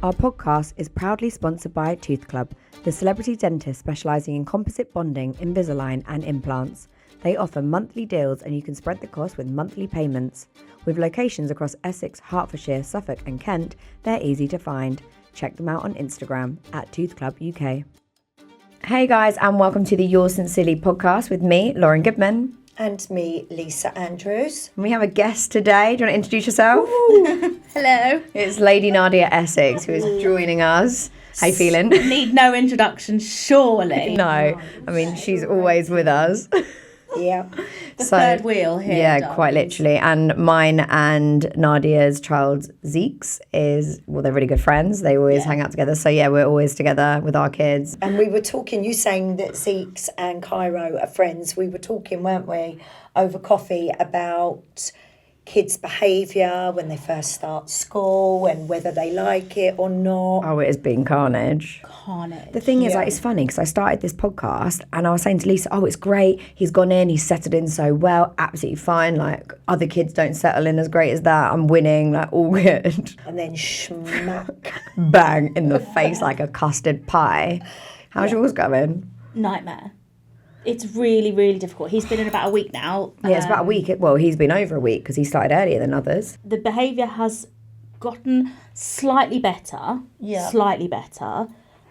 Our podcast is proudly sponsored by Tooth Club, the celebrity dentist specialising in composite bonding, Invisalign and implants. They offer monthly deals and you can spread the cost with monthly payments. With locations across Essex, Hertfordshire, Suffolk and Kent, they're easy to find. Check them out on Instagram at Tooth Club UK. Hey guys, and welcome to the Yours Sincerely podcast with me, Lauryn Goodman. And me, Lisa Andrews. And we have a guest today. Do you want to introduce yourself? Hello. It's Lady Nadia Essex who is joining us. How you feeling? Need no introduction, surely. No, I mean, she's always with us. Yeah. The third wheel here. Yeah, darlings. quite literally. And mine and Nadia's child, Zeke's, they're really good friends. They always hang out together. So, yeah, we're always together with our kids. And we were talking, you saying that Zeke's and Cairo are friends. We were talking, weren't we, over coffee about kids' behaviour when they first start school and whether they like it or not. Oh, it has been carnage. The thing is, it's funny because I started this podcast and I was saying to Lisa, oh, it's great. He's gone in, he's settled in so well, absolutely fine. Like, other kids don't settle in as great as that. I'm winning, like, all good. And then schmack. Bang in the face like a custard pie. How's yours going? Nightmare. It's really, really difficult. He's been in about a week now. Yeah, it's about a week. Well, he's been over a week because he started earlier than others. The behaviour has gotten slightly better. Yeah. Slightly better.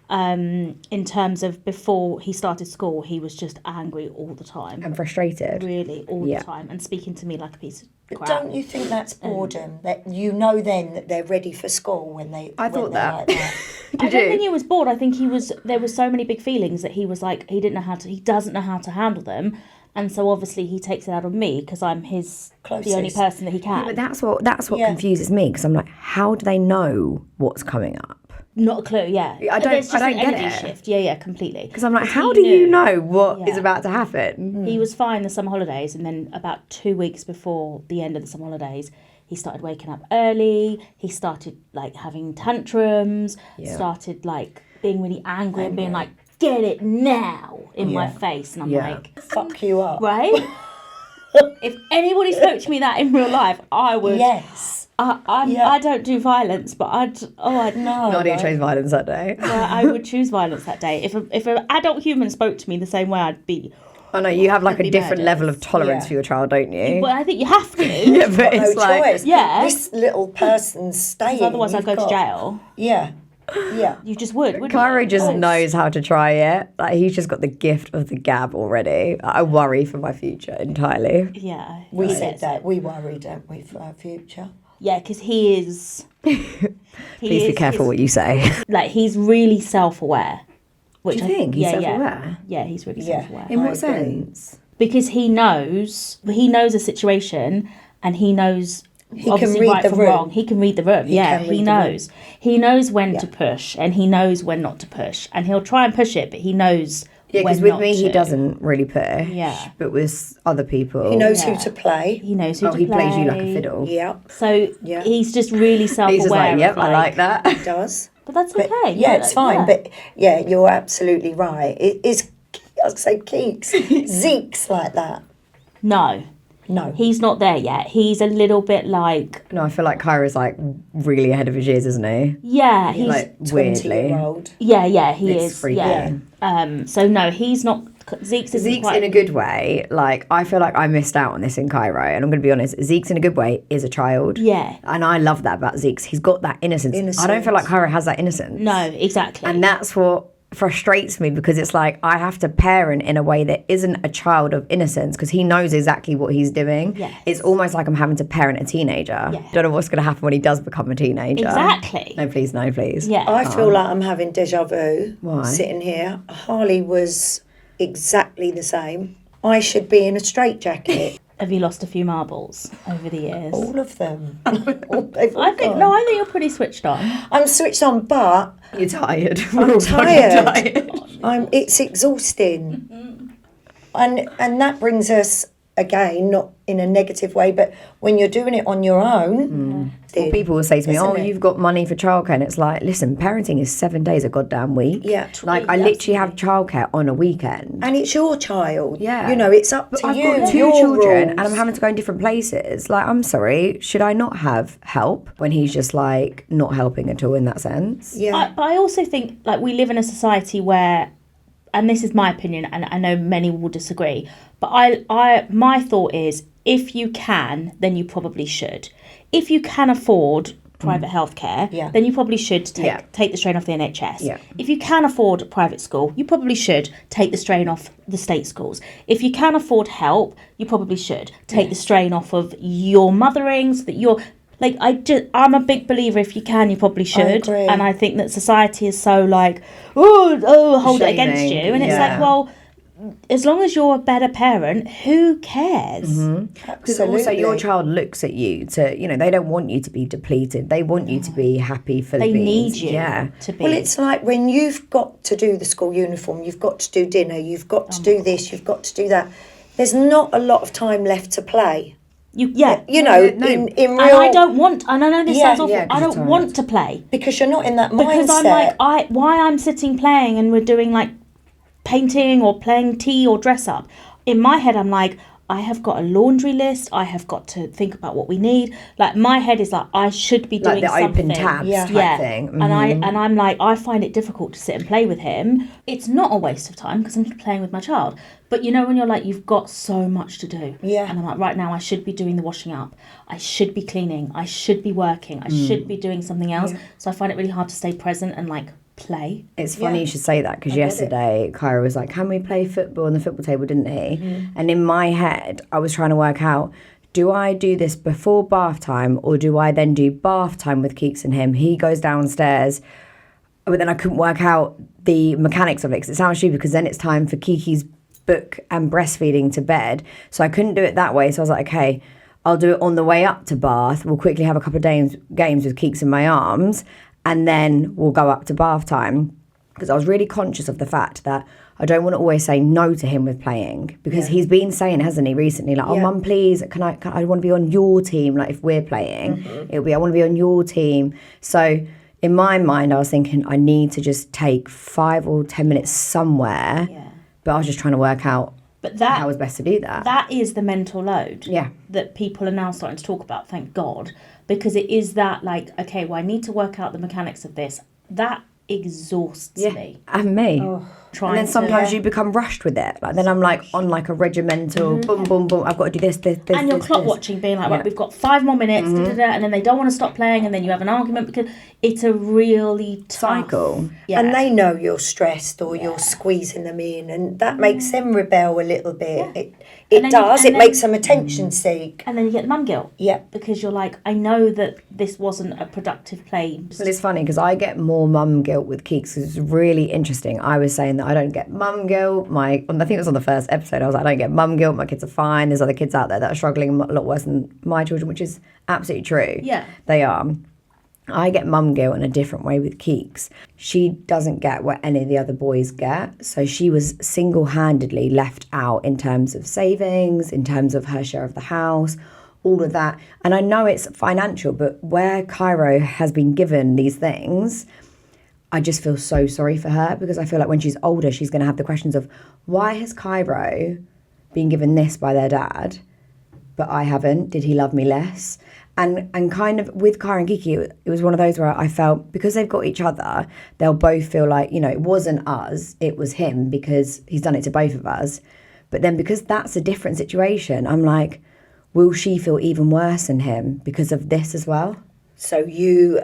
In terms of before he started school, he was just angry all the time. And frustrated. Really, all the time. And speaking to me like a piece of crap. Don't you think that's boredom? That you know then that they're ready for school when they I thought that. like that. I don't think he was bored. I think there were so many big feelings that he was like, he doesn't know how to handle them. And so obviously he takes it out on me because I'm the only person that he can. Yeah, but that's what confuses me because I'm like, how do they know what's coming up? Not a clue, yeah. I don't get energy it. shift. Yeah, completely. Because I'm like, how do you know what is about to happen? He was fine the summer holidays, and then about 2 weeks before the end of the summer holidays, he started waking up early. He started like having tantrums. Started like being really angry and being like, "Get it now!" in my face, and I'm like, "Fuck you up!" Right? If anybody spoke to me that in real life, I would. Yes. I don't do violence, but I'd know. Nadia chose violence that day. Well, I would choose violence that day. If an adult human spoke to me the same way, I'd be. Oh no, you have like a different level of tolerance for your child, don't you? Well, I think you have to. Yeah, but it's no like choice. Yeah. This little person's staying. Otherwise, I'd go to jail. Yeah. Yeah. You just would. Cairo just knows how to try it. Like, he's just got the gift of the gab already. I worry for my future entirely. Yeah. We said that. We worry, don't we, for our future? Yeah, because he is. Please be careful what you say. Like, he's really self-aware. Do you think he's self-aware? Yeah, he's really self-aware. In what sense? Because he knows a situation and he knows. He can read the room. Wrong. He can read the room. He knows. He knows when to push and he knows when not to push. And he'll try and push it, but he knows Yeah, because with me, he doesn't really push. Yeah. But with other people... He knows who to play. He knows who to play. He plays you like a fiddle. Yeah. So he's just really self-aware. He's just like, yep, I like that. He does. But that's okay. Yeah, it's fine. But yeah, you're absolutely right. It is, I'd say Keeks, Zeke's like that. No. He's not there yet. He's a little bit like... No, I feel like Cairo's like really ahead of his years, isn't he? Yeah, he's... Like, weirdly. 20-year-old. Yeah, he It's is. freaky. Yeah. So no, he's not... Zeke's in a good way. Like, I feel like I missed out on this in Cairo, and I'm going to be honest, Zeke's in a good way is a child. Yeah. And I love that about Zeke's. He's got that innocence. I don't feel like Cairo has that innocence. No, exactly. And that's what frustrates me, because it's like I have to parent in a way that isn't a child of innocence, because he knows exactly what he's doing. Yes. It's almost like I'm having to parent a teenager. Yeah. Don't know what's going to happen when he does become a teenager. Exactly. No, please. Yeah. I feel like I'm having deja vu. Why? Sitting here. Harley was exactly the same. I should be in a straitjacket. Have you lost a few marbles over the years? All of them. I think you're pretty switched on. I'm switched on, but You're tired. I'm tired. It's exhausting. And that brings us again, not in a negative way, but when you're doing it on your own, Well, people will say to me, isn't "Oh, it? you've got money for childcare," and it's like, listen, parenting is 7 days a goddamn week. Yeah. Like I literally have childcare on a weekend. And it's your child. Yeah. You know, it's up to I've you. got 2 your children rules. and I'm having to go in different places. Like, I'm sorry, should I not have help when he's just like not helping at all in that sense? Yeah. But I also think like we live in a society where, and this is my opinion, and I know many will disagree, but my thought is if you can, then you probably should. If you can afford private healthcare, then you probably should take the strain off the NHS. Yeah. If you can afford private school, you probably should take the strain off the state schools. If you can afford help, you probably should take the strain off of your mothering, so that you're like, I'm a big believer. If you can, you probably should. agree. And I think that society is so like, hold it against you, Shaming, and it's like, well, as long as you're a better parent, who cares? Because also your child looks at you to, they don't want you to be depleted. They want you to be happy for the They need beans. you Yeah. to be. Well, it's like when you've got to do the school uniform, you've got to do dinner, you've got to do this, you've got to do that. There's not a lot of time left to play. In real... And I don't want, and I know this sounds awful, 'cause I you're don't want to play. Because you're not in that mindset. Because I'm like, why I'm sitting playing and we're doing like painting or playing tea or dress up. In my head, I'm like, I have got a laundry list. I have got to think about what we need. Like my head is like, I should be doing Like the something. open tabs type thing. And I'm like, I find it difficult to sit and play with him. It's not a waste of time because I'm just playing with my child. But when you're like, you've got so much to do. Yeah. And I'm like, right now I should be doing the washing up. I should be cleaning. I should be working. I should be doing something else. So I find it really hard to stay present and like play. It's funny you should say that because yesterday Kyra was like, can we play football on the football table, didn't he? And in my head I was trying to work out, do I do this before bath time or do I then do bath time with Keeks and him? He goes downstairs, but then I couldn't work out the mechanics of it because it sounds stupid because then it's time for Kiki's book and breastfeeding to bed, so I couldn't do it that way. So I was like, okay, I'll do it on the way up to bath. We'll quickly have a couple of games with Keeks in my arms and then we'll go up to bath time, because I was really conscious of the fact that I don't want to always say no to him with playing, because he's been saying, hasn't he, recently, like, oh, Mum, please, can I want to be on your team, like, if we're playing, it'll be, I want to be on your team. So in my mind, I was thinking I need to just take 5 or 10 minutes somewhere, but I was just trying to work out how was best to do that. That is the mental load that people are now starting to talk about, thank God, because it is that like, okay, well, I need to work out the mechanics of this. That exhausts me. And me. And then sometimes you become rushed with it. Like then I'm like on like a regimental boom, boom, boom. I've got to do this. And you're clock watching, being like, right, we've got 5 more minutes, and then they don't want to stop playing, and then you have an argument because it's a really tough cycle. And they know you're stressed or you're squeezing them in, and that makes them rebel a little bit. It does. It makes them attention seek. And then you get the mum guilt. Yeah. Because you're like, I know that this wasn't a productive play. Well, it's funny because I get more mum guilt with Keeks. It's really interesting. I was saying that I don't get mum guilt. I think it was on the first episode. I was like, I don't get mum guilt. My kids are fine. There's other kids out there that are struggling a lot worse than my children, which is absolutely true. Yeah. They are. I get mum guilt in a different way with Keeks. She doesn't get what any of the other boys get. So she was single-handedly left out in terms of savings, in terms of her share of the house, all of that. And I know it's financial, but where Cairo has been given these things, I just feel so sorry for her, because I feel like when she's older, she's going to have the questions of, why has Cairo been given this by their dad, but I haven't? Did he love me less? And kind of with Kyra and Kiki, it was one of those where I felt, because they've got each other, they'll both feel like, it wasn't us, it was him, because he's done it to both of us. But then because that's a different situation, I'm like, will she feel even worse than him because of this as well? So you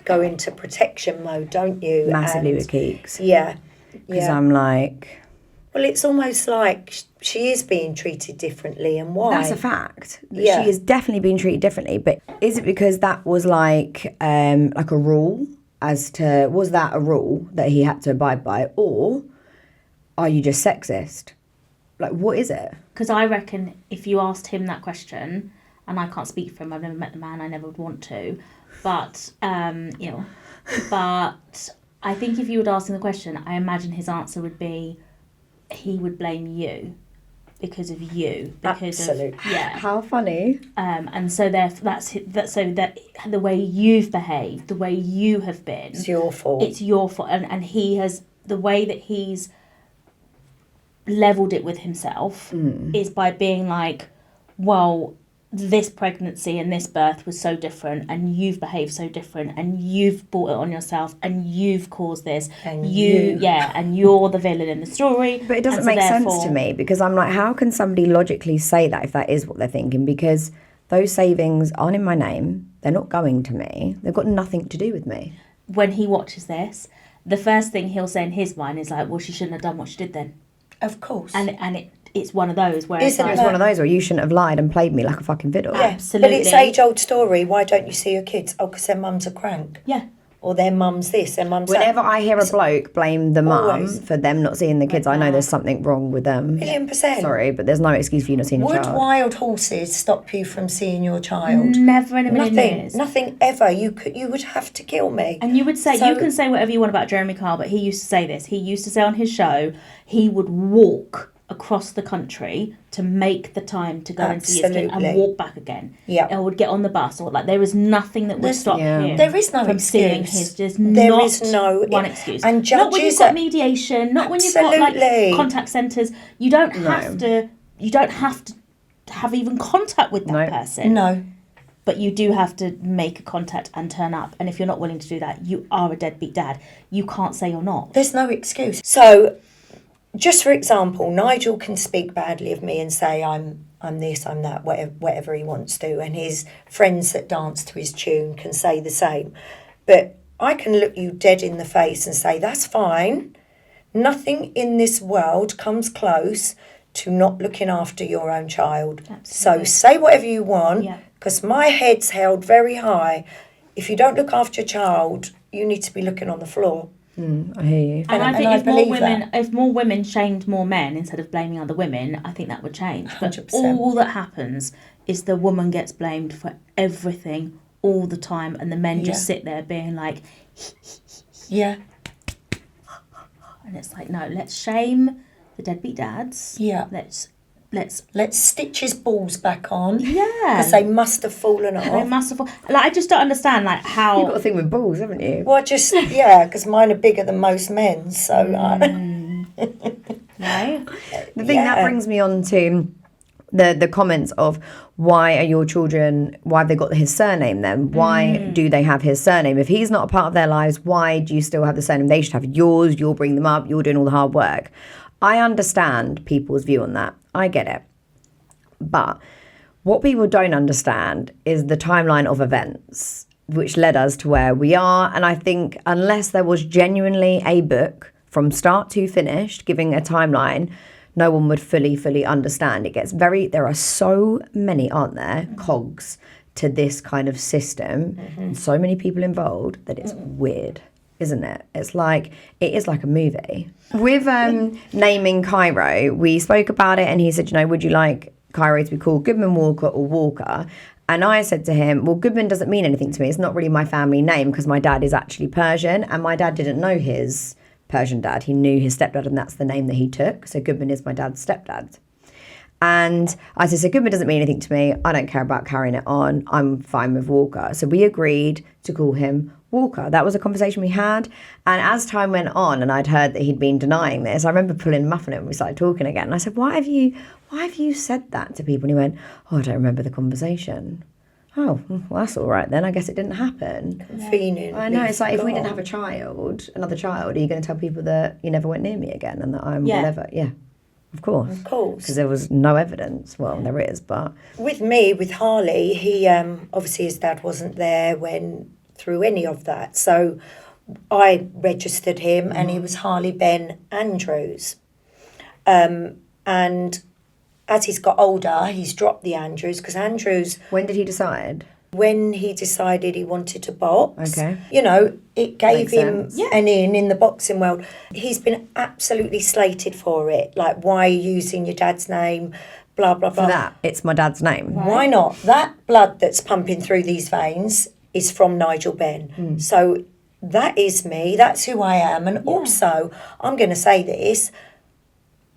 go into protection mode, don't you? Massively with Keeks. Yeah. Because I'm like... Well, it's almost like she is being treated differently, and why? That's a fact. Yeah. She is definitely being treated differently. But is it because that was like a rule as to, was that a rule that he had to abide by? Or are you just sexist? Like, what is it? Because I reckon if you asked him that question, and I can't speak for him, I've never met the man, I never would want to, but, but I think if you would ask him the question, I imagine his answer would be, he would blame you. because of you. Because Absolutely. How funny. And so that's the way you've behaved, the way you have been. It's your fault. It's your fault. And he has, the way that he's leveled it with himself is by being like, well, this pregnancy and this birth was so different, and you've behaved so different, and you've brought it on yourself, and you've caused this, and and you're the villain in the story. But it doesn't make sense to me, because I'm like, how can somebody logically say that if that is what they're thinking? Because those savings aren't in my name, they're not going to me, they've got nothing to do with me. When he watches this, the first thing he'll say in his mind is like, well, she shouldn't have done what she did then. Of course. And it's one of those where Isn't it's It's one of those where you shouldn't have lied and played me like a fucking fiddle. Yeah, Absolutely. but it's age-old story. Why don't you see your kids? Oh, because their mums are crank. Yeah. Or their mum's this, their mum's Whenever that. I hear a bloke blame the mum Always. for them not seeing the kids, I know there's something wrong with them. 1,000,000%. Sorry, but there's no excuse for you not seeing your Would child. wild horses stop you from seeing your child? Never in a million years. Nothing ever. You would have to kill me. And you would say, So- you can say whatever you want about Jeremy Kyle, but he used to say this. He used to say on his show, he would walk across the country to make the time to go and see his kid and Absolutely. walk back again. Yeah. Or would get on the bus, or like there was nothing that would stop him. There is no from seeing excuse. his. There not is no one excuse. And not when you've judges got are- mediation. Not when you've got like Absolutely. contact centres. You don't have to. You don't have to have even contact with that person. No. But you do have to make a contact and turn up. And if you're not willing to do that, you are a deadbeat dad. You can't say you're not. There's no excuse. So, just for example, Nigel can speak badly of me and say I'm this, I'm that, whatever he wants to, and his friends that dance to his tune can say the same. But I can look you dead in the face and say, that's fine. Nothing in this world comes close to not looking after your own child. Absolutely. So say whatever you want, Yeah. because my head's held very high. If you don't look after your child, you need to be looking on the floor. I hear you. And I think I if more believe women, if more women shamed more men instead of blaming other women, I think that would change. But 100%. all that happens is the woman gets blamed for everything all the time, and the men just sit there being like, Yeah. and it's like, no, let's shame the deadbeat dads. Yeah. Let's stitch his balls back on. Yeah. Because they must have fallen off. They must have. Like, I just don't understand like how. You've got a thing with balls, haven't you? Well, because mine are bigger than most men's. So, No. The thing that brings me on to the comments of why are your children, why have they got his surname then? Why do they have his surname? If he's not a part of their lives, why do you still have the surname? They should have yours, you'll bring them up, you're doing all the hard work. I understand people's view on that. I get it. But what people don't understand is the timeline of events which led us to where we are. And I think unless there was genuinely a book from start to finish giving a timeline, no one would fully understand. It gets there are so many, aren't there, cogs to this kind of system, and so many people involved that it's weird, isn't it? It is like a movie. With naming Cairo, we spoke about it and he said, would you like Cairo to be called Goodman Walker or Walker? And I said to him, well, Goodman doesn't mean anything to me. It's not really my family name because my dad is actually Persian, and my dad didn't know his Persian dad. He knew his stepdad, and that's the name that he took. So Goodman is my dad's stepdad. And I said, so Goodman doesn't mean anything to me. I don't care about carrying it on. I'm fine with Walker. So we agreed to call him Walker. That was a conversation we had. And as time went on and I'd heard that he'd been denying this, I remember pulling him up on it and we started talking again. And I said, why have you said that to people? And he went, oh, I don't remember the conversation. Oh, well, that's all right then. I guess it didn't happen. Convenient. I know. It's like if we didn't have another child, are you going to tell people that you never went near me again and that I'm whatever? Yeah, of course. Of course. Because there was no evidence. Well, there is, but... With Harley, he obviously his dad wasn't there through any of that. So I registered him and he was Harley Ben Andrews. And as he's got older, he's dropped the Andrews because Andrews... When did he decide? When he decided he wanted to box. Okay. It gave Makes him sense. an in the boxing world. He's been absolutely slated for it. Like, why are you using your dad's name? Blah, blah, blah. For that, it's my dad's name. Right. Why not? That blood that's pumping through these veins is from Nigel Ben. So that is me. That's who I am. And also, I'm going to say this,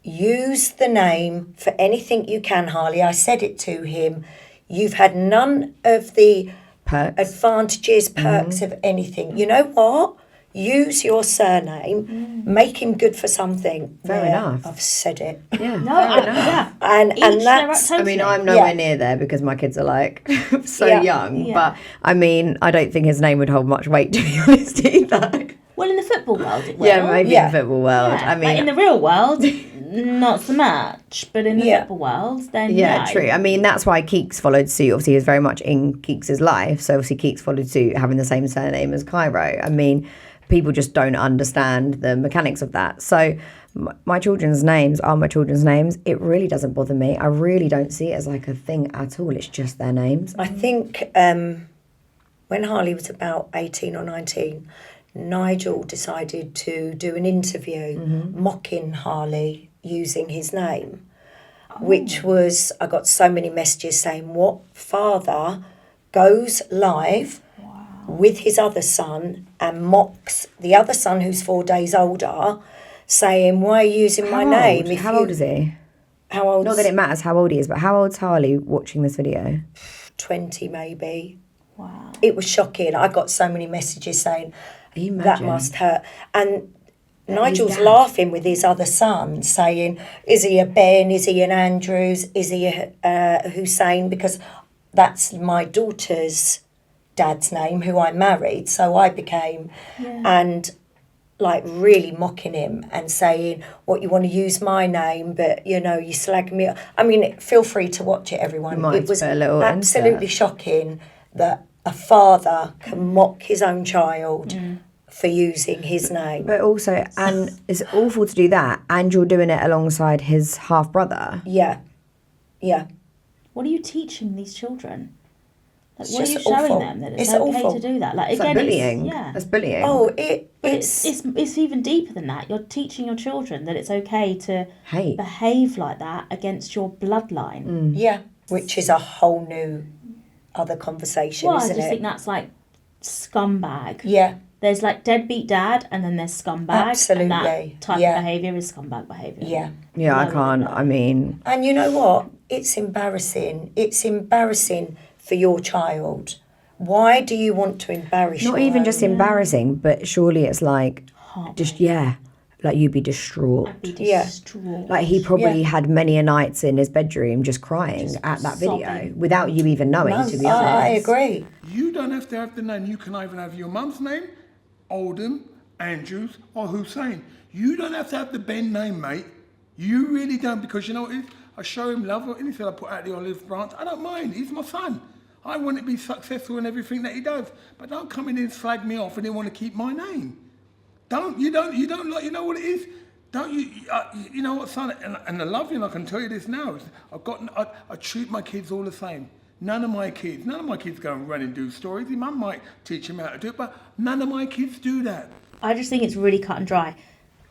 use the name for anything you can, Harley. I said it to him. You've had none of the Perks. advantages, perks of anything. You know what? Use your surname, make him good for something. Fair enough. I've said it. Yeah. No, yeah. And Each that's, their own, I mean, totally. I'm nowhere Yeah. near there because my kids are like so Yeah. young. Yeah. But I mean, I don't think his name would hold much weight, to be honest, either. Well, in the football world, it will. Yeah, maybe Yeah. in the football world. Yeah, I mean, like in the real world, not so much. But in the Yeah. football world, then yeah, no. true. I mean, that's why Keeks followed suit. Obviously, he was very much in Keeks' life. So obviously, Keeks followed suit, having the same surname as Cairo. I mean, people just don't understand the mechanics of that. So my children's names are my children's names. It really doesn't bother me. I really don't see it as like a thing at all. It's just their names. I think when Harley was about 18 or 19, Nigel decided to do an interview mocking Harley using his name, which was, I got so many messages saying, what father goes live with his other son and mocks the other son who's 4 days older, saying, why are you using my name? How old is he? How old? Not that it matters how old he is, but how old's Harley watching this video? 20 maybe. Wow. It was shocking. I got so many messages saying, Imagine. that must hurt. And Nigel's dad. laughing with his other son, saying, is he a Ben? Is he an Andrews? Is he a Hussein? Because that's my daughter's dad's name, who I married. So I became, and like really mocking him and saying, what, you want to use my name, but you know, you slag me. I mean, feel free to watch it, everyone. Might It was put a little absolutely insert. shocking that a father can mock his own child for using his name. But also, and it's awful to do that, and you're doing it alongside his half brother. Yeah. What are you teaching these children? Like, It's what are you just showing awful. them that it's, It's okay awful. to do that? Like It's again, like bullying. yeah. That's bullying. Oh, But it's it's even deeper than that. You're teaching your children that it's okay to Hate. behave like that against your bloodline. yeah, which is a whole new other conversation, Well, I isn't just it? think that's like scumbag. Yeah, There's like deadbeat dad, and then there's scumbag. Absolutely, And that type yeah. of behaviour is scumbag behaviour. yeah. Yeah, I Lower can't. than that. I mean, And you know what? It's embarrassing. It's embarrassing for your child. Why do you want to embarrass not your even own? just embarrassing, but surely it's like, just, yeah, like you'd be distraught. I'd be Yeah. distraught. Like he probably Yeah. had many a nights in his bedroom just crying at that video sobbing. without you even knowing, No, to be I honest. agree. You don't have to have the name. You can either have your mum's name, Oldham, Andrews, or Hussein. You don't have to have the Ben name, mate. You really don't, because you know what it is? I show him love, or anything I put out the olive branch. I don't mind. He's my son. I want to be successful in everything that he does. But don't come in and slag me off and then want to keep my name. You don't like, you know what it is? Don't you, you know what, son, and I love you, and I can tell you this now, is I treat my kids all the same. None of my kids go and run and do stories. Your mum might teach them how to do it, but none of my kids do that. I just think it's really cut and dry.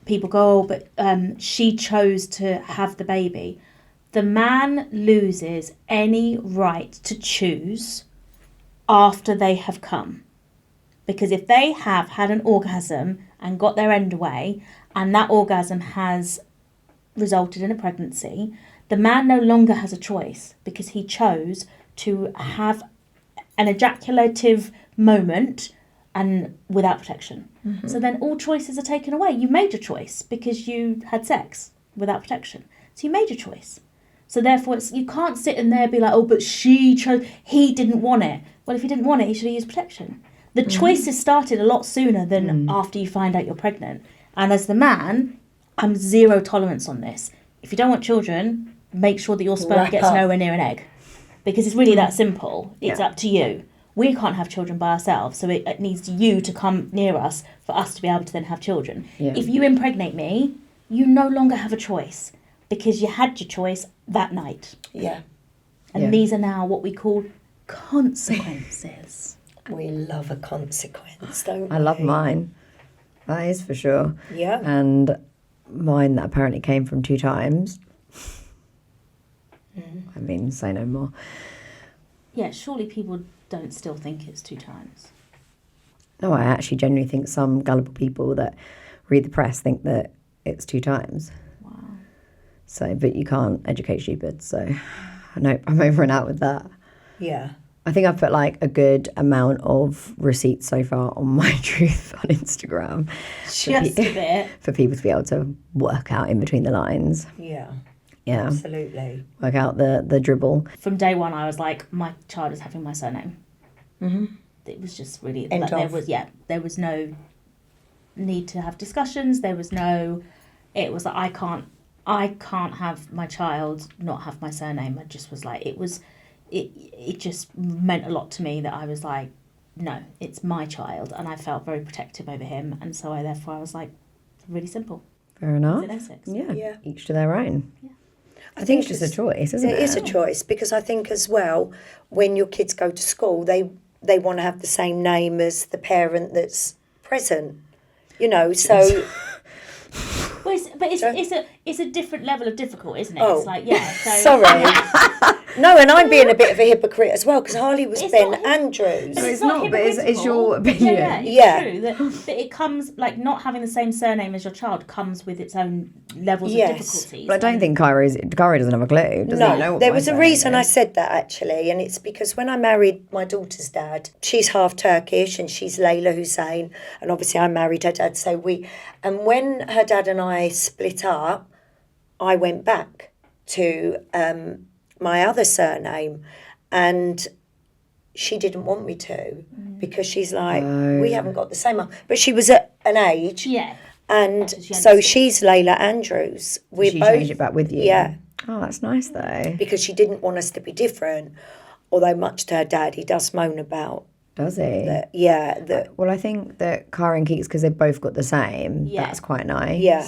People go, oh, but she chose to have the baby. The man loses any right to choose after they have come. Because if they have had an orgasm and got their end away, and that orgasm has resulted in a pregnancy, the man no longer has a choice because he chose to have an ejaculative moment and without protection. Mm-hmm. So then all choices are taken away. You made your choice because you had sex without protection. So you made your choice. So therefore, you can't sit in there and be like, oh, but she chose, he didn't want it. Well, if he didn't want it, he should have used protection. The choices started a lot sooner than after you find out you're pregnant. And as the man, I'm zero tolerance on this. If you don't want children, make sure that your sperm Wrap gets up. nowhere near an egg. Because it's really that simple. It's Yeah. up to you. We can't have children by ourselves, so it needs you to come near us for us to be able to then have children. Yeah. If you impregnate me, you no longer have a choice because you had your choice that night. Yeah, And Yeah. these are now what we call consequences. we love a consequence, don't we? I love mine. That is for sure. Yeah. And mine that apparently came from 2 times. I mean, say no more. Yeah, surely people don't still think it's 2 times. No, I actually genuinely think some gullible people that read the press think that it's 2 times. Wow. So, but you can't educate stupid. So, nope, I'm over and out with that. Yeah. I think I've put like a good amount of receipts so far on my truth on Instagram. Just a bit. For people to be able to work out in between the lines. Yeah. Yeah. Absolutely. Work out the dribble. From day one, I was like, my child is having my surname. It was just really End of. there was no need to have discussions. There was no. It was like I can't have my child not have my surname. I just was like, it just meant a lot to me that I was like, no, it's my child, and I felt very protective over him, and so I was like, really simple. Fair enough. Is it Essex? Yeah. Each to their own. Yeah. I think it's just a choice, isn't it? It is a choice, because I think as well, when your kids go to school, they want to have the same name as the parent that's present. You know, so. Well, it's a different level of difficult, isn't it? Oh. It's like, yeah. So, Sorry. No, and I'm being a bit of a hypocrite as well, because Harley was It's Ben not- Andrews. It's not, but it's your opinion. Yeah, it's true that it comes, like, not having the same surname as your child comes with its own levels Yes. of difficulties. But I don't think Kyrie doesn't have a clue. Doesn't he know No, what there my was a surname reason I is? said that, actually, and it's because when I married my daughter's dad, she's half Turkish and she's Layla Hussein, and obviously I married her dad, and when her dad and I split up, I went back to my other surname, and she didn't want me to, because she's like, we haven't got the same one. But she was at an age, Yeah. and she so understood. she's Layla Andrews. We She both changed it back with you. Yeah. Oh, that's nice though. because she didn't want us to be different. Although much to her dad, he does moan about Does he? that. Well, I think that Kyrie and Keeks, because they've both got the same, Yeah. that's quite nice. Yeah.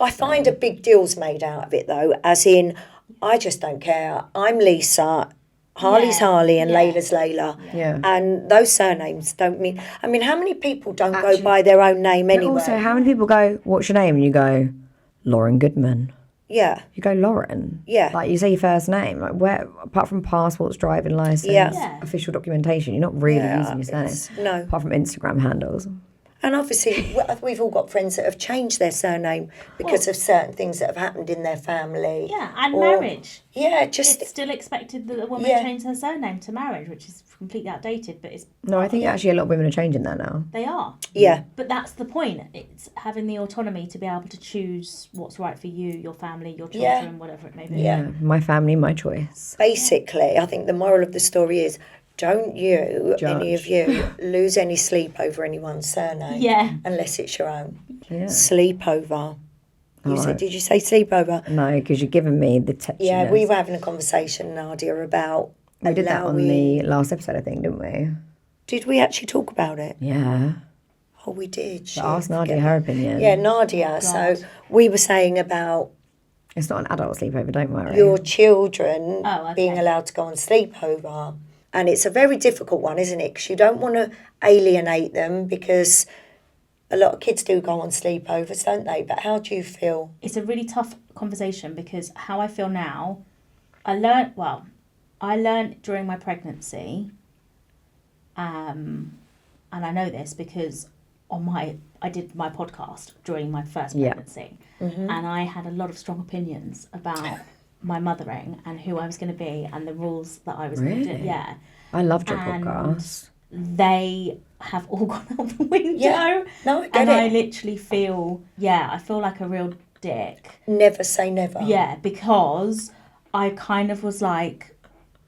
I find a big deal's made out of it, though, as in, I just don't care. I'm Lisa, Harley's Yeah. Harley, and Yeah. Layla's Layla. Yeah. And those surnames don't mean... I mean, how many people don't Actually- go by their own name But anyway? also, how many people go, what's your name? And you go, Lauryn Goodman. Yeah. You go, Lauren. Yeah. Like, you say your first name. Like, where, apart from passports, driving license, Yeah. official documentation, you're not really Yeah, using your surname. no. Apart from Instagram handles. And obviously, we've all got friends that have changed their surname because of certain things that have happened in their family. Yeah, and Or- marriage. Yeah, just... It's still expected that a woman Yeah. change her surname to marriage, which is completely outdated, but No, I think actually a lot of women are changing that now. they are. Yeah. But that's the point. It's having the autonomy to be able to choose what's right for you, your family, your Yeah. children, whatever it may be. Yeah. My family, my choice. Basically, I think the moral of the story is, don't you, any of Judge. you, lose any sleep over anyone's surname. Yeah. Unless it's your own. Yeah. Sleepover. You said, Alright. did you say sleepover? No, because you're giving me the touchiness. Yeah, we were having a conversation, Nadia, about... We did that on the last episode, I think, didn't we? Did we actually talk about it? Yeah. Oh, we did. But ask Nadia her opinion. Yeah, Nadia. So we were saying about It's not an adult sleepover, don't worry. your children Oh, okay. being allowed to go on sleepover. And it's a very difficult one, isn't it? Because you don't want to alienate them, because a lot of kids do go on sleepovers, don't they? But how do you feel? It's a really tough conversation, because how I feel now, I learned during my pregnancy, and I know this because I did my podcast during my first Yeah. pregnancy, and I had a lot of strong opinions about my mothering and who I was going to be and the rules that I was going to do. Really? Yeah. I loved your And podcast. They have all gone out the window. Yeah. No, I get and I it. literally feel, I feel like a real dick. Never say never. Yeah, because I kind of was like,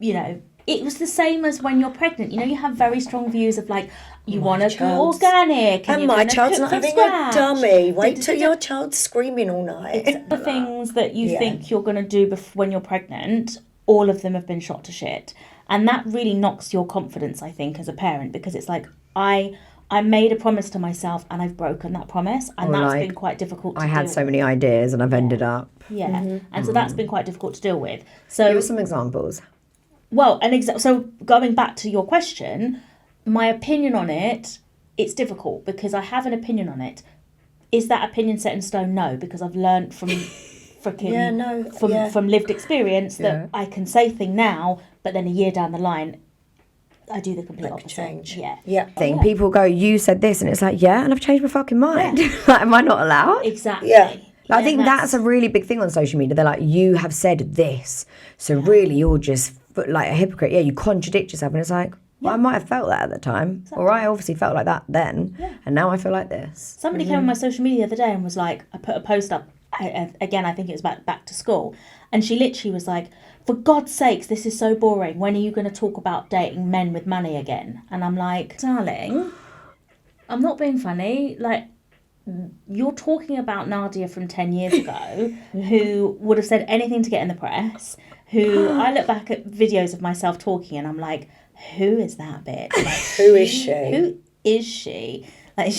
it was the same as when you're pregnant. You have very strong views of like, you want to go child's- organic. And you're my gonna child's cook not from having scratch. a dummy. Wait till Da-da-da-da. your child's screaming all night. The things that you Yeah. think you're going to do when you're pregnant, all of them have been shot to shit. And that really knocks your confidence, I think, as a parent, because it's like, I made a promise to myself and I've broken that promise. And Or that's like, been quite difficult to I had deal so with. many ideas and I've ended up. Yeah. And so that's been quite difficult to deal with. So Give us some examples. Well, so going back to your question, my opinion on it, it's difficult because I have an opinion on it. Is that opinion set in stone? No, because I've learned from from lived experience that I can say thing now, but then a year down the line, I do the complete opposite. Change. Yeah. Yeah. Thing. People go, you said this, and it's like, yeah, and I've changed my fucking mind. Like, am I not allowed? Exactly. Yeah. I think that's a really big thing on social media. They're like, you have said this, so really you're just like a hypocrite. Yeah, you contradict yourself, and it's like, well, I might have felt that at the time, or I obviously felt like that then, and now I feel like this. Somebody came on my social media the other day and was like, I put a post up, again, I think it was back to school, and she literally was like, for God's sakes, this is so boring. When are you going to talk about dating men with money again? And I'm like, darling, I'm not being funny. Like, you're talking about Nadia from 10 years ago, who would have said anything to get in the press, who I look back at videos of myself talking and I'm like, who is that bitch? Like, Who is she? Who is she? Like,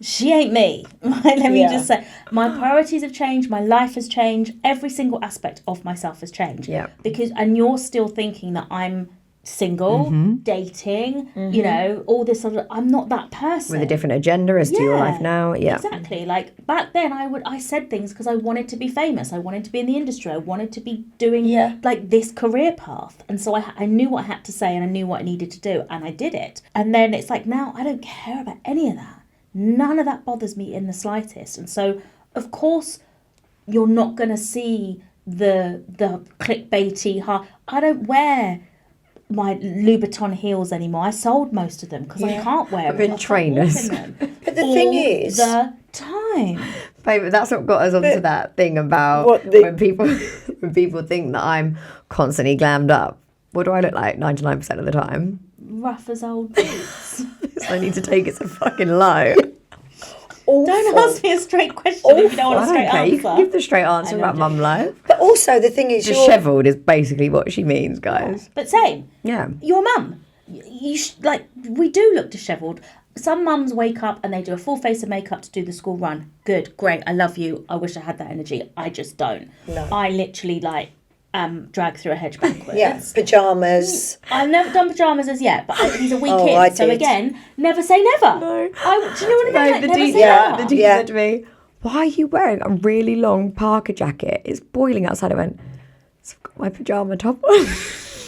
she ain't me. Let me just say, my priorities have changed, my life has changed, every single aspect of myself has changed. Yeah. And you're still thinking that I'm single, dating, you know, all this sort of, I'm not that person. With a different agenda as to your life now. Yeah. Exactly. Like back then I said things because I wanted to be famous. I wanted to be in the industry. I wanted to be doing like this career path. And so I knew what I had to say and I knew what I needed to do and I did it. And then it's like now I don't care about any of that. None of that bothers me in the slightest. And so of course you're not going to see the clickbaity, I don't wear my Louboutin heels anymore. I sold most of them because I can't wear them. I've been trainers. But the thing is, the time. Babe, that's what got us onto that thing about when people think that I'm constantly glammed up. What do I look like 99% of the time? Rough as old boots. So I need to take it so fucking low. Don't ask me a straight question if you don't want a straight answer. You can give the straight answer about mum life. but also the thing is, Dishevelled is basically what she means, guys. But same. Yeah. Your mum. Like, we do look dishevelled. Some mums wake up and they do a full face of makeup to do the school run. Good, great, I love you. I wish I had that energy. I just don't. No. I literally, like, drag through a hedge backwards. yeah, pyjamas. I've never done pyjamas as yet, but he's a week Oh, in. I So did. again, never say never. No. Do you know what I mean? Like, The never teacher say never. the teacher said to me, why are you wearing a really long parka jacket? It's boiling outside. I went, I've got my pyjama top on.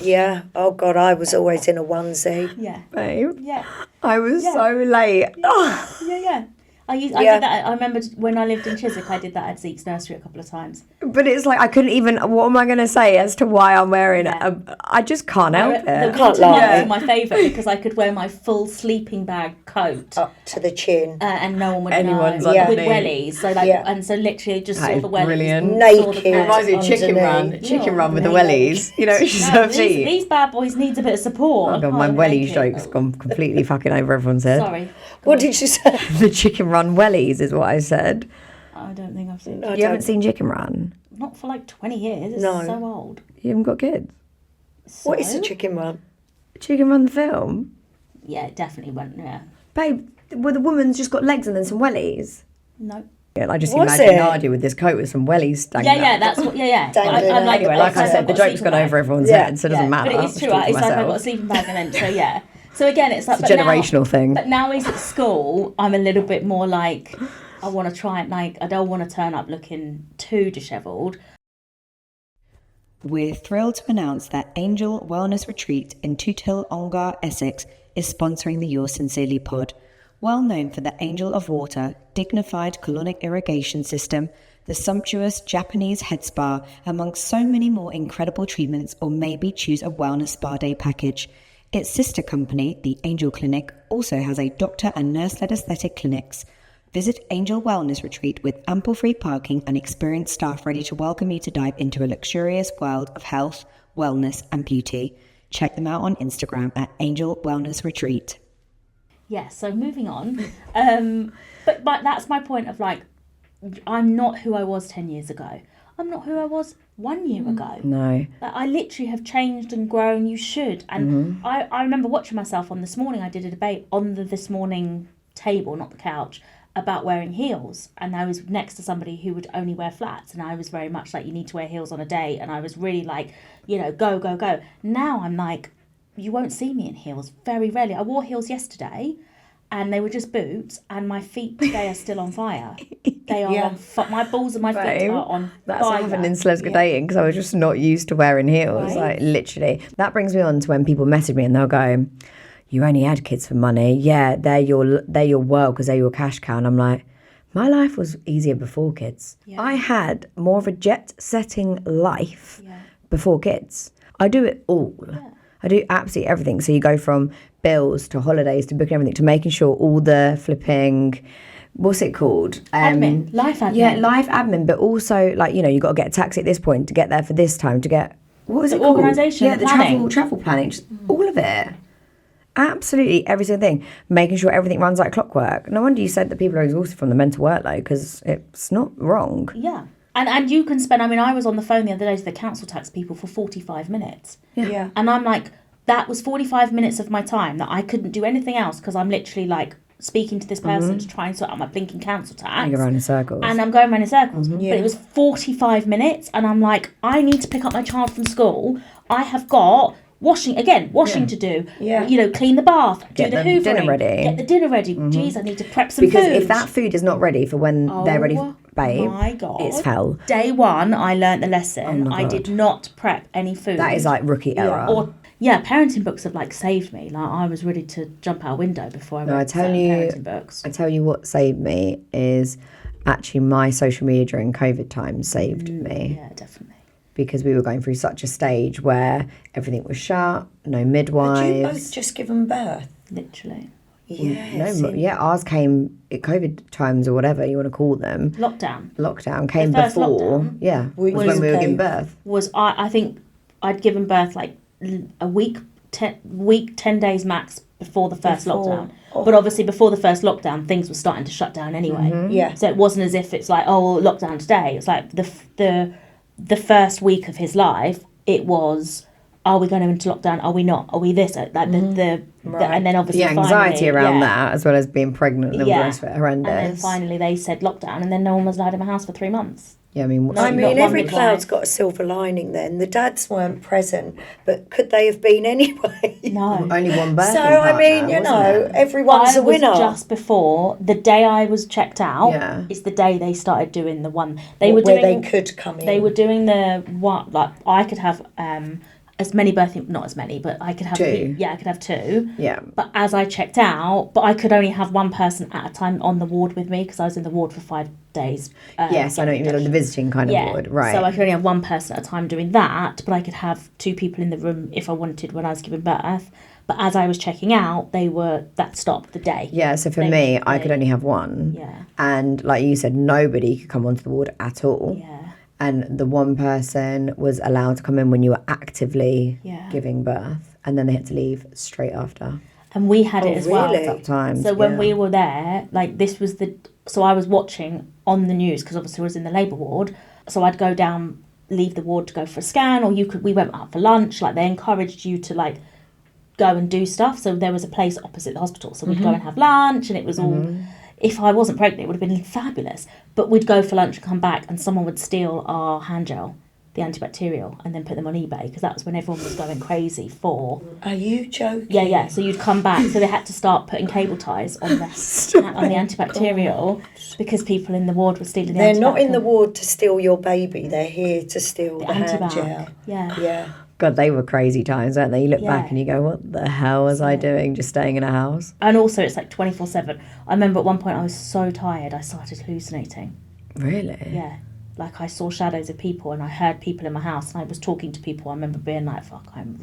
Yeah. Oh God, I was always in a onesie. Yeah. Babe. Yeah. I was so late. Yeah. I did that. I remember when I lived in Chiswick, I did that at Zeke's nursery a couple of times. But it's like I couldn't even. What am I going to say as to why I'm wearing it? I just can't help The it. Can't winter lie. months were my favourite because I could wear my full sleeping bag coat. Up to the chin. And no one would Anyone's know. underneath. With wellies. So like, and so literally just That saw is the wellies. brilliant. saw the Naked. pants. Reminds me of Chicken Underneath. Run. Chicken Run with the naked. wellies. You know, she's No, her feet. these bad boys needs a bit of support. Oh God, my wellies joke's gone completely fucking over everyone's head. Sorry. What did you say? The Chicken Run wellies is what I said. I don't think I've seen You haven't seen Chicken Run? Not for like 20 years. It's No. so old. You haven't got kids? What is a chicken run? Chicken Run the film? Yeah, it definitely went, yeah. Babe, well, the woman's just got legs and then some wellies. No. Yeah, I just Was imagine it? Nadia with this coat with some wellies dangling Yeah, out. that's what, yeah. Dangling out. Anyway, like I said, the joke's gone over everyone's head, so it doesn't matter. But it is true, I'll right? just It's talk like to I've got a myself. sleeping bag and then, so yeah. So again, it's like... It's a generational thing. But now he's at school, I'm a little bit more like, I want to try it, like, I don't want to turn up looking too dishevelled. We're thrilled to announce that Angel Wellness Retreat in Tootle, Ongar, Essex is sponsoring the Yours Sincerely pod. Well known for the Angel of Water, dignified colonic irrigation system, the sumptuous Japanese head spa, amongst so many more incredible treatments, or maybe choose a wellness spa day package. Its sister company, the Angel Clinic, also has a doctor and nurse-led aesthetic clinics. Visit Angel Wellness Retreat with ample free parking and experienced staff ready to welcome you to dive into a luxurious world of health, wellness and beauty. Check them out on Instagram at Angel Wellness Retreat. Yeah, so moving on. But that's my point of like, I'm not who I was 10 years ago. I'm not who I was 1 year ago. No. Like, I literally have changed and grown. You should. And I remember watching myself on This Morning. I did a debate on the This Morning table, not the couch, about wearing heels. And I was next to somebody who would only wear flats. And I was very much like, you need to wear heels on a date. And I was really like, you know, go, go, go. Now I'm like, you won't see me in heels very rarely. I wore heels yesterday and they were just boots, and my feet today are still on fire. They are on my balls and my feet are on That's fire. what happened in celebs go dating because I was just not used to wearing heels. Like literally. That brings me on to when people message me and they'll go, you only had kids for money. Yeah, they're your world because they're your cash cow. And I'm like, My life was easier before kids. Yeah. I had more of a jet-setting life Yeah. before kids. I do it all. Yeah. I do absolutely everything. So you go from bills to holidays to booking everything to making sure all the flipping, what's it called? Admin, life admin. Yeah, life admin. But also, like, you know, you got to get a taxi at this point to get there for this time to get, what was it called? Organisation, Yeah, the planning. travel planning. Just all of it. Absolutely every single thing. Making sure everything runs like clockwork. No wonder you said that people are exhausted from the mental workload, because it's not wrong. Yeah. And you can spend, I mean, I was on the phone the other day to the council tax people for 45 minutes. Yeah. And I'm like, that was 45 minutes of my time that I couldn't do anything else because I'm literally like speaking to this person to try and sort out my blinking council tax. You go around in circles. And I'm going around in circles. But it was 45 minutes and I'm like, I need to pick up my child from school. I have got washing to do. Yeah. You know, clean the bath, Get do the the hoovering. dinner ready. Get the dinner ready. Jeez, I need to prep some because food. if that food is not ready for when they're ready, babe, my God. it's hell. Day one, I learnt the lesson. Oh my I God. did not prep any food. That is like rookie error. Or parenting books have like saved me. Like I was ready to jump out a window before I read certain parenting books. I tell you what saved me is actually my social media during COVID time saved me. Yeah, definitely. Because we were going through such a stage where everything was shut, no Did you midwives. both just given birth? Literally. Yes. Ours came at COVID times or whatever you want to call them. Lockdown Came The first before. lockdown Yeah, was was when we were okay. giving birth. was I think I'd given birth like a week, 10 days max before the first lockdown. But obviously before the first lockdown, things were starting to shut down anyway. Yeah. So it wasn't as if it's like, oh, lockdown today. It's like the first week of his life, it was, are we going into lockdown? Are we not? Are we this? Like the and then obviously The anxiety finally, around that, as well as being pregnant and all the rest of it, horrendous. And then finally they said lockdown, and then no one was allowed in my house for 3 months. Yeah, I mean, I not mean, one every midwife. cloud's got a silver lining then. The dads weren't present, but could they have been anyway? No. only one birthing So, I partner, mean, you wasn't know, it? everyone's I a was winner. just before the day I was checked out. Yeah. Is the day they started doing the one where they could come in. They were doing the what? Like I could have as many birthing, not as many, but I could have Two. I could have two. Yeah. But as I checked out, but I could only have one person at a time on the ward with me because I was in the ward for 5 days. Yes, I know what you mean, like the visiting kind of ward, right. So I could only have one person at a time doing that, but I could have 2 people in the room if I wanted when I was giving birth. But as I was checking out, that stopped the day. Yeah, so for me, I could only have one. Yeah. And like you said, nobody could come onto the ward at all. Yeah. And the one person was allowed to come in when you were actively Yeah. giving birth. And then they had to leave straight after. And we had it as well. really? Sometimes. So when yeah. we were there, like this was so I was watching on the news because obviously I was in the labour ward. So I'd go down, leave the ward to go for a scan, or we went out for lunch. Like they encouraged you to like go and do stuff. So there was a place opposite the hospital. So we'd go and have lunch, and it was all. If I wasn't pregnant, it would have been fabulous. But we'd go for lunch and come back, and someone would steal our hand gel, the antibacterial, and then put them on eBay because that was when everyone was going crazy for. Are you joking? Yeah. So you'd come back, so they had to start putting cable ties on the antibacterial because people in the ward were stealing. They're the not in the antibacterial. ward to steal your baby. They're here to steal the hand antibac. gel. Yeah. Yeah. God, they were crazy times, weren't they? You look back Yeah. and you go, what the hell was I doing just staying in a house? And also, it's like 24/7. I remember at one point I was so tired I started hallucinating. Really? Yeah. Like I saw shadows of people and I heard people in my house and I was talking to people. I remember being like, fuck, I'm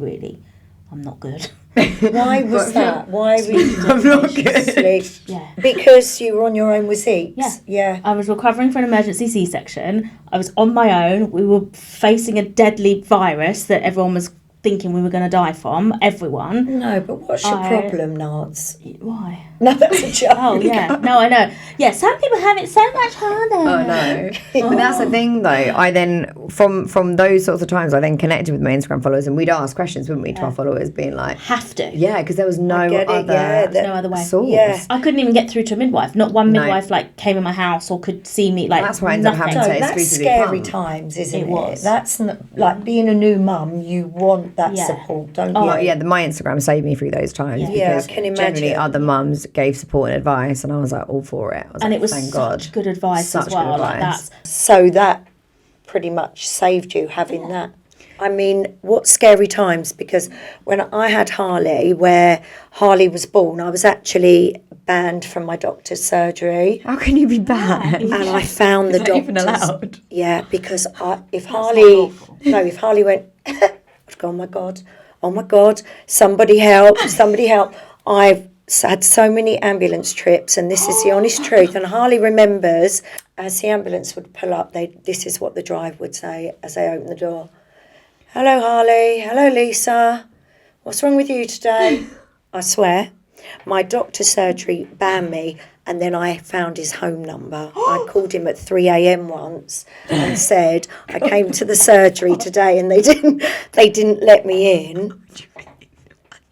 not good. Why was that? Why were you I'm not good. Yeah. Because you were on your own with Zeke's? Yeah. Yeah. I was recovering from an emergency C-section. I was on my own. We were facing a deadly virus that everyone was thinking we were going to die from. Everyone. No, but what's your problem, Nance? Why? No, that's a joke. Oh, yeah. No, I know. Yeah, some people have it so much harder. Oh no! But that's the thing, though. I then from those sorts of times, I then connected with my Instagram followers, and we'd ask questions, wouldn't we, to our followers, being like, Have to. "Yeah," because there was no get it, other, yeah, There's no other way. source. Yeah. I couldn't even get through to a midwife. Not one midwife like came in my house or could see me. Like That's why I ended up nothing. having No, to that's exclusively scary pump. times, isn't it? It was. That's not, like being a new mum. You want that Yeah. support, don't you? Oh yeah, my Instagram saved me through those times Yeah, I because can generally imagine. other mums gave support and advice, and I was like all for it. I was And like, it was thank such God. good advice Such as well. good Like advice. that's So that pretty much saved you having that. I mean, what scary times, because when I had Harley, where Harley was born, I was actually banned from my doctor's surgery. How can you be banned? And I found the Is that even doctors. allowed? Yeah, because if not Harley went, I'd go, oh my God, somebody help. I've had so many ambulance trips, and this is the honest truth. And Harley remembers, as the ambulance would pull up, this is what the driver would say as they open the door. Hello, Harley. Hello, Lisa. What's wrong with you today? I swear. My doctor's surgery banned me, and then I found his home number. I called him at 3 a.m. once and said, I came to the surgery today and they didn't let me in.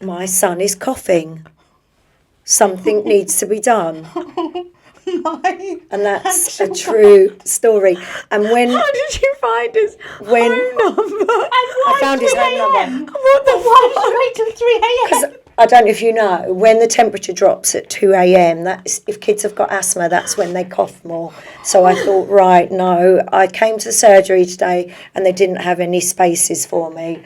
My son is coughing. Something needs to be done. And that's a true story. And when How did you find his phone number? I found his home number. What the Why did you wait till 3 a.m.? I don't know if you know, when the temperature drops at 2 a.m, that's, if kids have got asthma, that's when they cough more. So I thought, right, no, I came to the surgery today and they didn't have any spaces for me.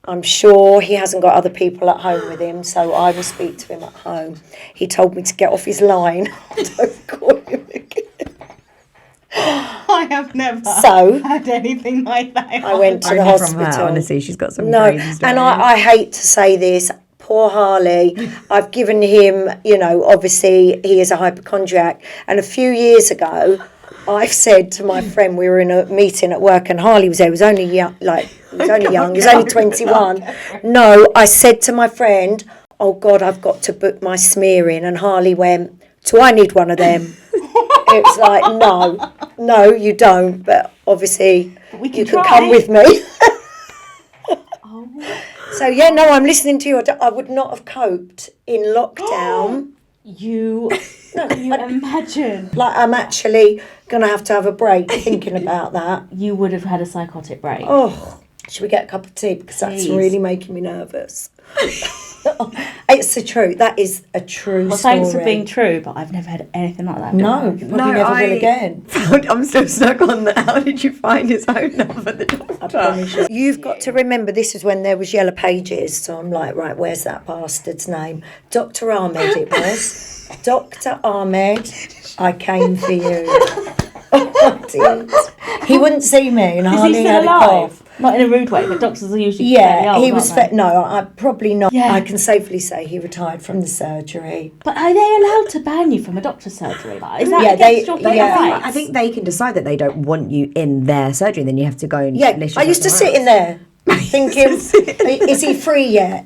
I'm sure he hasn't got other people at home with him, so I will speak to him at home. He told me to get off his line. Don't call him again. I have never So had anything like that. I went to the Only from her, hospital. honestly, she's got some No, crazy stories. and I hate to say this, poor Harley. I've given him, obviously he is a hypochondriac. And a few years ago, I've said to my friend, we were in a meeting at work and Harley was there. He was only young, he was only 21. No, I said to my friend, oh God, I've got to book my smearing. And Harley went, do I need one of them? It was like, no, you don't. But obviously, we can you can try. come with me. So, yeah, no, I'm listening to you. I would not have coped in lockdown. Can you imagine? Like, I'm actually going to have a break thinking about that. You would have had a psychotic break. Oh, should we get a cup of tea? Because that's Please. really making me nervous. It's the truth. That is a true story. Thanks for being true, but I've never had anything like that. No, you probably never will again. I'm still stuck on that. How did you find his phone number? The doctor. I promise you. You've got to remember, this is when there was yellow pages. So I'm like, right, where's that bastard's name? Dr. Ahmed it was. Dr. Ahmed, I came for you. Oh, I did. He wouldn't see me and Is hardly he still had a alive? cough. Not in a rude way, but doctors are usually Yeah, fairly old, he was. aren't they? No, I probably not. Yeah. I can safely say he retired from the surgery. But are they allowed to ban you from a doctor's surgery? Like, is that Yeah, against your yeah. rights? I think they can decide that they don't want you in their surgery, and then you have to go and Yeah, list I used to yourself sit in there thinking, is he free yet?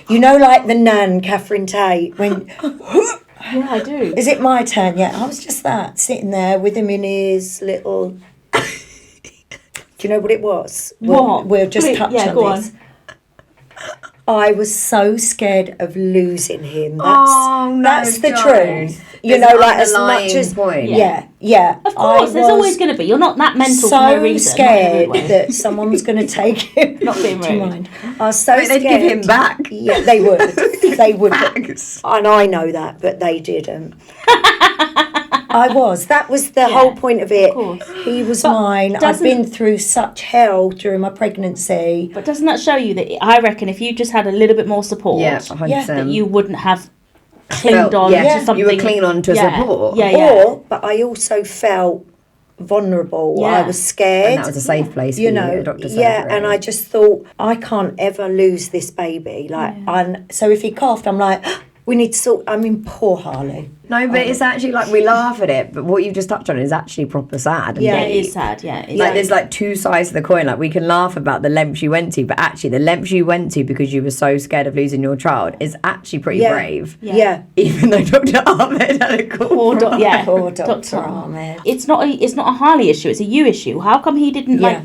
You know, like the Nan, Catherine Tate, when, Yeah, I do. is it my turn yet? I was just sitting there with him in his little, do you know what it was? What? We'll just Please, touch yeah, on go this. on. I was so scared of losing him. Oh, no, that's the don't. truth. You There's know, an like as underlying much as point. yeah. Of course, there's always going to be. You're not that mental for no so reason. scared not in a rude way. that someone was going to take him. Not being Do you rude. mind? I was so But scared. they'd give him back. Yeah, they would. They would. Thanks. And I know that, but they didn't. I was. That was the whole point of it. course. He was mine. I've doesn't- been through such hell during my pregnancy. But doesn't that show you that I reckon if you just had a little bit more support, Yeah, 100%. that you wouldn't have clinged on yeah, to something? you were clinging on to support. Yeah. But I also felt vulnerable. Yeah. I was scared. And that was a safe place for you you, know, a doctor's yeah, surgery. and I just thought I can't ever lose this baby. And so if he coughed, I'm like, we need to sort. I mean, poor Harley. No, but it's actually like we laugh at it, but what you've just touched on is actually proper sad. And Yeah, It is sad, yeah. It's like there's like two sides of the coin. Like we can laugh about the lengths you went to, but actually the lengths you went to because you were so scared of losing your child is actually pretty brave. Yeah. Even though Dr. Ahmed had a call. Poor Poor Dr. Ahmed. It's not a Harley issue, it's a you issue. How come he didn't Yeah.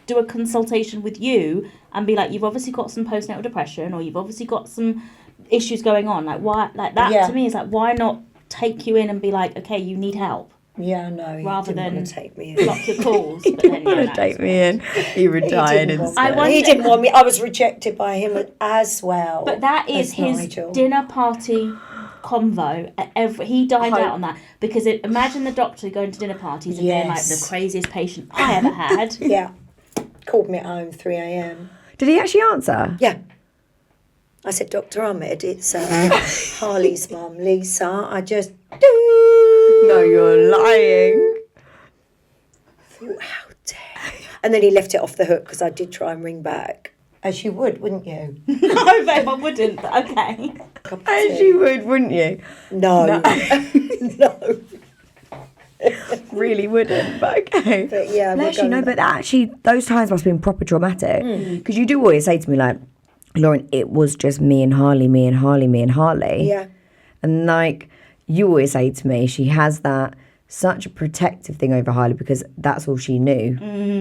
do a consultation with you and be like, you've obviously got some postnatal depression or you've obviously got some issues going on? Like why that to me is like, why not take you in and be like, okay, you need help, Yeah, no, he rather didn't than want to take me in. block your calls. But then, Want to take me in? He retired He didn't instead. want me. He didn't want me. I was rejected by him as well. But that is as his Nigel. dinner party convo. He dined out on that because imagine the doctor going to dinner parties and being like Yes. the craziest patient I ever had. Yeah, called me at home 3 a.m. Did he actually answer? Yeah. I said, Dr. Ahmed, it's Harley's mum, Lisa. I just... No, you're lying. How dare you? And then he left it off the hook because I did try and ring back. As you would, wouldn't you? No, babe, I wouldn't, but okay. As you would, wouldn't you? No. No. Really wouldn't, but okay. But yeah, Bless you, no, but actually, those times must have been proper traumatic. Because you do always say to me, like, Lauren, it was just me and Harley, me and Harley, me and Harley. Yeah. And like, you always say to me, she has that such a protective thing over Harley because that's all she knew.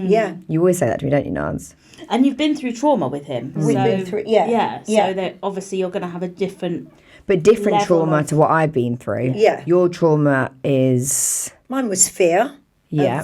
Yeah. You always say that to me, don't you, Nance? And you've been through trauma with him. We've been through, Yeah, so that obviously you're going to have a different... But different level trauma of- to what I've been through. Yeah. Your trauma is... Mine was fear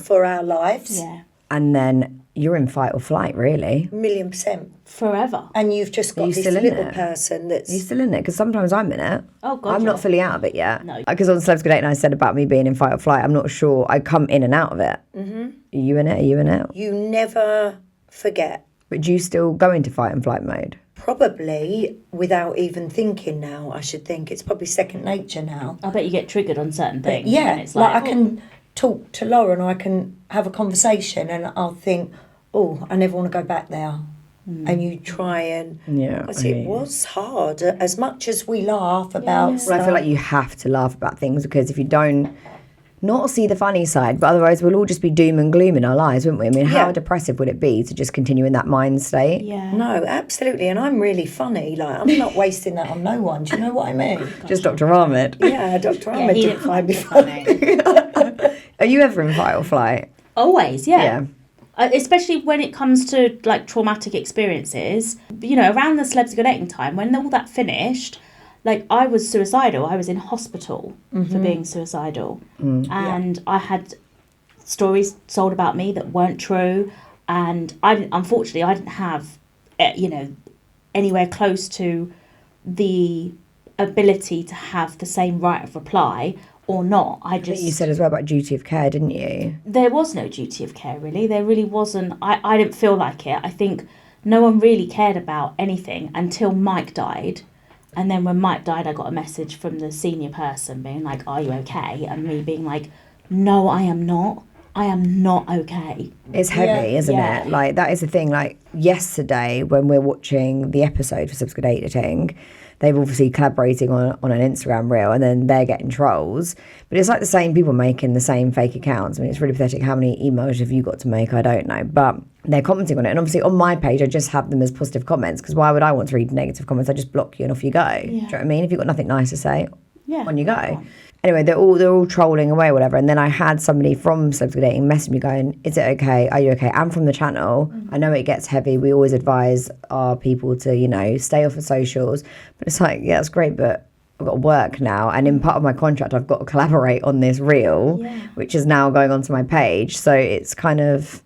for our lives. Yeah. And then you're in fight or flight, really. 1,000,000%. Forever. And you've just got you this still in little it? person that's... Are you still in it? Because sometimes I'm in it. Oh, God, I'm yeah. not fully out of it yet. No. Because on Celebs Good Date, I said about me being in fight or flight. I'm not sure. I come in and out of it. Mm-hmm. Are you in it? Are you in it? You never forget. But do you still go into fight and flight mode? Probably without even thinking now, I should think. It's probably second nature now. I bet you get triggered on certain things. Yeah, And it's like like, I can talk to Lauren or I can have a conversation and I'll think, oh, I never want to go back there. And you try and... Yeah. Because it was hard. As much as we laugh about Well, stuff... I feel like you have to laugh about things because if you don't, not see the funny side, but otherwise we'll all just be doom and gloom in our lives, wouldn't we? I mean, how Yeah. depressive would it be to just continue in that mind state? yeah. No, absolutely. And I'm really funny. Like, I'm not wasting that on no one. Do you know what I mean? Just Dr. Ahmed. Yeah, Dr. Ahmed he didn't didn't find me find funny. it funny. Are you ever in fight or flight? Always, yeah. Yeah. Especially when it comes to like traumatic experiences, you know, around the Celebs Good Dating time, when all that finished, like I was suicidal. I was in hospital for being suicidal, and I had stories told about me that weren't true, and unfortunately I didn't have, you know, anywhere close to the ability to have the same right of reply or not. I just... You said as well about duty of care, didn't you? There was no duty of care, really. There really wasn't. I didn't feel like it. I think no one really cared about anything until Mike died. And then when Mike died, I got a message from the senior person being like, are you okay? And me being like, no, I am not. I am not okay. It's heavy, isn't Yeah. it? Like, that is the thing. Like, yesterday, when we're watching the episode for Celebs Good Dating, they've obviously collaborating on an Instagram reel and then they're getting trolls. But it's like the same people making the same fake accounts. I mean, it's really pathetic. How many emails have you got to make? I don't know. But they're commenting on it. And obviously on my page, I just have them as positive comments because why would I want to read negative comments? I just block you and off you go. Do you know what I mean? If you've got nothing nice to say, on you go. Anyway, they're all trolling away or whatever. And then I had somebody from Celebs Good Dating message me going, is it okay? Are you okay? And from the channel, I know it gets heavy. We always advise our people to, you know, stay off of socials. But it's like, yeah, it's great, but I've got to work now. And in part of my contract, I've got to collaborate on this reel, which is now going onto my page. So it's kind of...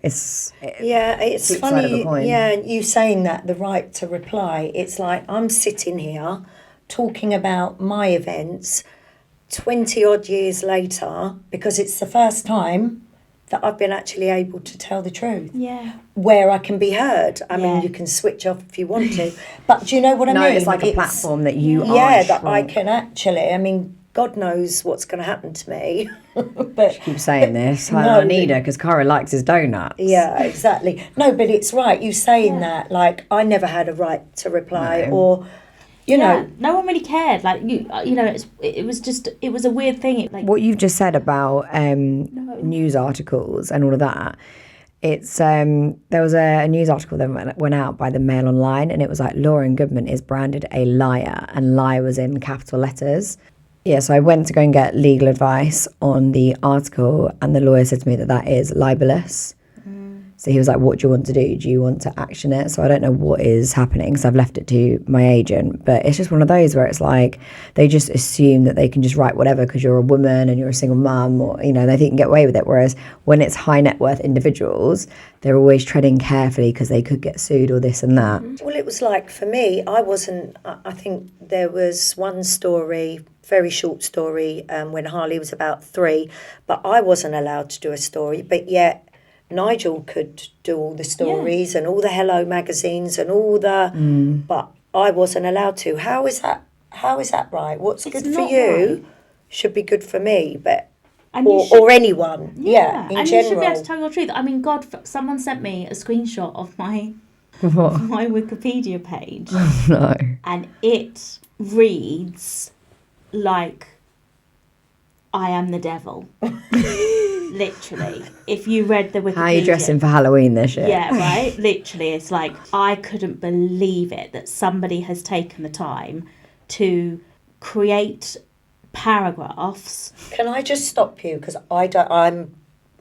it's flip side of a funny. coin. Yeah, you saying that, the right to reply. It's like I'm sitting here talking about my events 20 odd years later because it's the first time that I've been actually able to tell the truth. Yeah. Where I can be heard. I mean, Yeah. you can switch off if you want to. But do you know what I No, mean? it's like a platform that you Yeah, are that I shrunk. can actually, I mean, God knows what's going to happen to me. But Keep saying this. I No, need her because Cara likes his donuts. yeah, exactly. No, but it's right. You saying that, like, I never had a right to reply No. or, you know. No one really cared. Like, you know, it was a weird thing. It, like, What you've just said about news articles and all of that, it's there was a news article that went out by the Mail Online and it was like Lauryn Goodman is branded a liar and lie was in capital letters. Yeah, so I went to go and get legal advice on the article and the lawyer said to me that is libelous. So he was like, what do you want to do? Do you want to action it? So I don't know what is happening because I've left it to my agent. But it's just one of those where it's like they just assume that they can just write whatever because you're a woman and you're a single mum or, you know, they think you can get away with it. Whereas when it's high net worth individuals, they're always treading carefully because they could get sued or this and that. Well, it was like, for me, I think there was one story, very short story, when Harley was about 3, but I wasn't allowed to do a story, but yet Nigel could do all the stories and all the Hello magazines and all the... But I wasn't allowed to. How is that right? What's It's good for not you right. should be good for me, but And or anyone. Yeah, in and general. you should be able to tell your truth. I mean, God, someone sent me a screenshot of my What? my Wikipedia page, No. and it reads like I am the devil. Literally, if you read the Wikipedia. How are you dressing for Halloween this year? Yeah, right? Literally, it's like, I couldn't believe it that somebody has taken the time to create paragraphs. Can I just stop you? Because I don't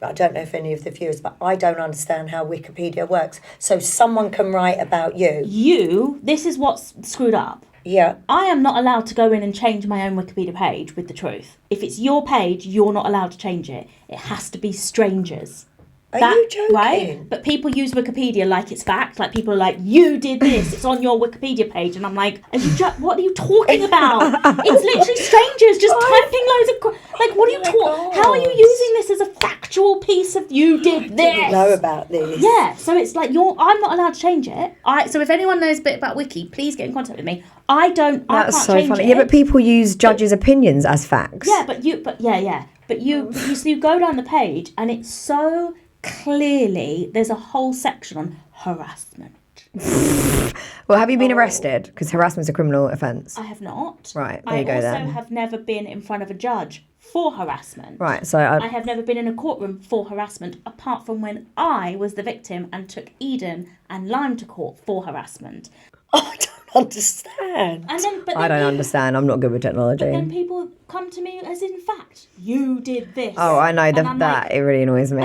know if any of the viewers, but I don't understand how Wikipedia works. So someone can write about you. This is what's screwed up. Yeah. I am not allowed to go in and change my own Wikipedia page with the truth. If it's your page, you're not allowed to change it. It has to be strangers. Are you joking? Right? But people use Wikipedia like it's fact. Like, people are like, you did this. It's on your Wikipedia page. And I'm like, what are you talking about? It's literally strangers just typing loads of... Like, what are you talking... How are you using this as a factual piece of you did this? I didn't know about this. Yeah, so it's like, I'm not allowed to change it. So if anyone knows a bit about Wiki, please get in contact with me. I can't change it. Yeah, but people use judges' opinions as facts. Yeah, but you go down the page and it's so clearly, there's a whole section on harassment. Well, have you been arrested? Because harassment's a criminal offence. I have not. Right, there you go then. I also have never been in front of a judge for harassment. Right, so I have never been in a courtroom for harassment, apart from when I was the victim and took Eden and Lime to court for harassment. I don't understand. I don't understand. I'm not good with technology. But then people come to me as in fact, you did this. Oh, I know And I'm that. like, It really annoys me.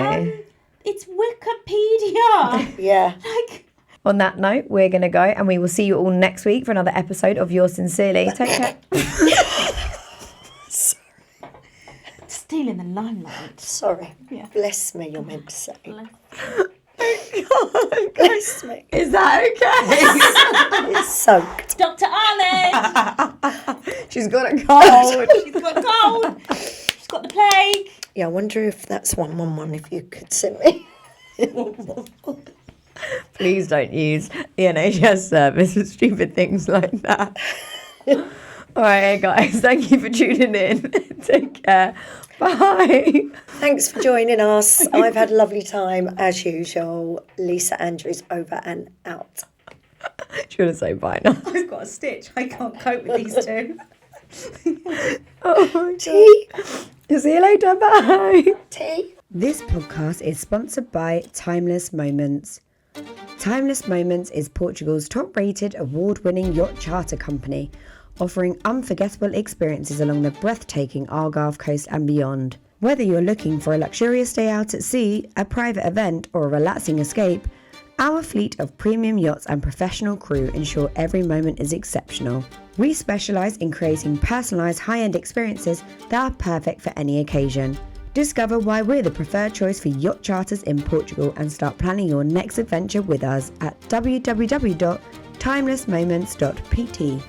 it's Wikipedia. Yeah. Like, On that note, we're going to go, and we will see you all next week for another episode of Yours Sincerely. Take care. stealing the limelight. Sorry. Yeah. Bless me, you're meant to say. Bless. Bless me. Is that okay? It's soaked. Dr. Arlen! She's got a cold. She's got a cold. She's got the plague. Yeah, I wonder if that's 111, if you could send me. Please don't use the NHS service for stupid things like that. All right, guys, thank you for tuning in. Take care. Bye. Thanks for joining us. I've had a lovely time, as usual. Lisa Andrews over and out. She's going to say bye now. I've got a stitch. I can't cope with these two. Oh, Tea. see you later. Bye. Tea. This podcast is sponsored by Timeless Moments. Timeless Moments is Portugal's top-rated, award-winning yacht charter company, offering unforgettable experiences along the breathtaking Algarve coast and beyond. Whether you're looking for a luxurious day out at sea, a private event, or a relaxing escape, our fleet of premium yachts and professional crew ensure every moment is exceptional. We specialise in creating personalised high-end experiences that are perfect for any occasion. Discover why we're the preferred choice for yacht charters in Portugal and start planning your next adventure with us at www.timelessmoments.pt.